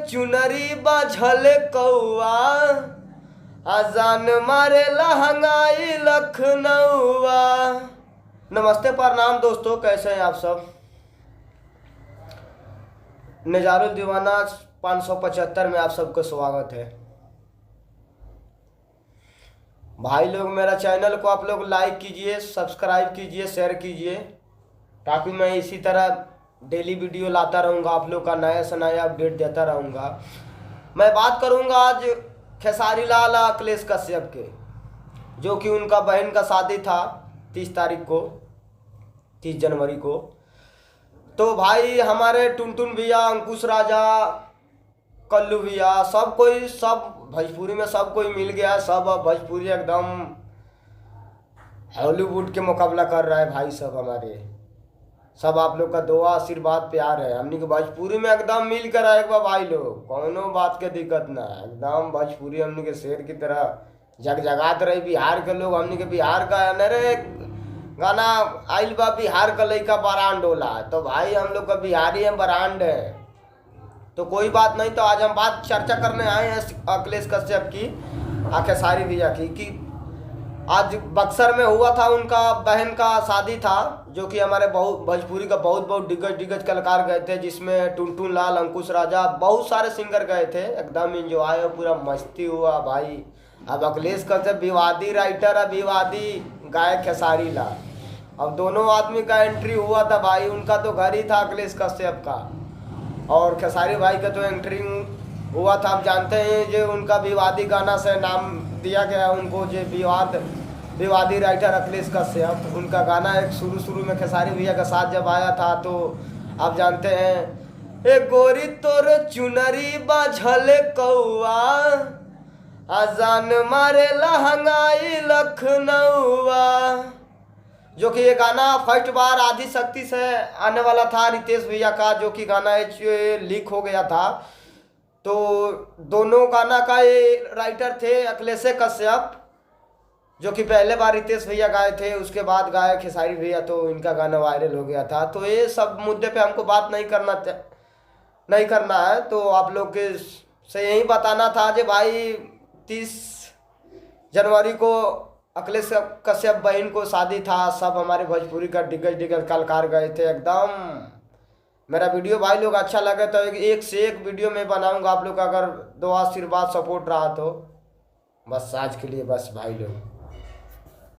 चुनरी बाझल कौआ, अजान मारे लहंगाई लखनऊआ। नमस्ते प्रणाम दोस्तों, कैसे हैं आप सब। नजारुल दीवाना 575 में आप सबको स्वागत है। भाई लोग, मेरा चैनल को आप लोग लाइक कीजिए, सब्सक्राइब कीजिए, शेयर कीजिए, ताकि मैं इसी तरह डेली वीडियो लाता रहूँगा, आप लोग का नया से नया अपडेट देता रहूँगा। मैं बात करूँगा आज खेसारी लाल अखिलेश कश्यप के, जो कि उनका बहन का शादी था 30 तारीख को, 30 जनवरी को। तो भाई हमारे टुनटुन भैया, अंकुश राजा, कल्लू भैया, सब कोई, सब भोजपुरी में सब कोई मिल गया। सब अब भोजपुरी एकदम हॉलीवुड के मुकाबला कर रहा है भाई। सब हमारे सब आप लोग का दुआ, आशीर्वाद, प्यार है। हमनी के भोजपुरी में एकदम मिल कर आएगा भाई लोग, कोनो बात के दिक्कत ना है। एकदम भोजपुरी हमनी के शेर की तरह जगजगात रही। बिहार के लोग, हमनी के बिहार का है न रे गाना आइल बा, बिहार का लइका बरांड होला। तो भाई हम लोग का बिहारी हैं, बरांड है। तो कोई बात नहीं। तो आज हम बात चर्चा करने आए हैं अखिलेश कश्यप की, खेसारी भैया की, कि आज बक्सर में हुआ था, उनका बहन का शादी था, जो कि हमारे भोजपुरी का बहुत दिग्गज कलाकार गए थे, जिसमें टुनटुन लाल, अंकुश राजा, बहुत सारे सिंगर गए थे। एकदम एंजॉय, पूरा मस्ती हुआ भाई। अब अखिलेश कश्यप विवादी राइटर है, विवादी गायक खेसारी लाल, अब दोनों आदमी का एंट्री हुआ था भाई। उनका तो घर ही था अखिलेश कश्यप का, और खेसारी भाई का तो एंट्री हुआ था। आप जानते हैं जो उनका विवादी गाना से नाम दिया गया उनको, जो विवादी राइटर अखिलेश कश्यप। उनका गाना एक शुरू में खेसारी भैया का साथ जब आया था, तो आप जानते हैं, ए गोरी तोर चुनरी बाझल कौआ, अजान मारे लहंगाई लखनऊआ। जो कि ये गाना फर्स्ट बार आदि शक्ति से आने वाला था रितेश भैया का, जो कि गाना लीक हो गया था। तो दोनों गाना का ये राइटर थे अखिलेश कश्यप, जो कि पहले बार रितेश भैया गाए थे, उसके बाद गाए खेसारी भैया, तो इनका गाना वायरल हो गया था। तो ये सब मुद्दे पे हमको बात नहीं करना है। तो आप लोग के से यही बताना था कि भाई 30 जनवरी को अखिलेश कश्यप बहन को शादी था। सब हमारे भोजपुरी का दिग्गज कलाकार गए थे। एकदम मेरा वीडियो भाई लोग अच्छा लगे तो एक से एक वीडियो में बनाऊंगा। आप लोग का अगर दुआ, आशीर्वाद, सपोर्ट रहा तो बस आज के लिए बस भाई लोग।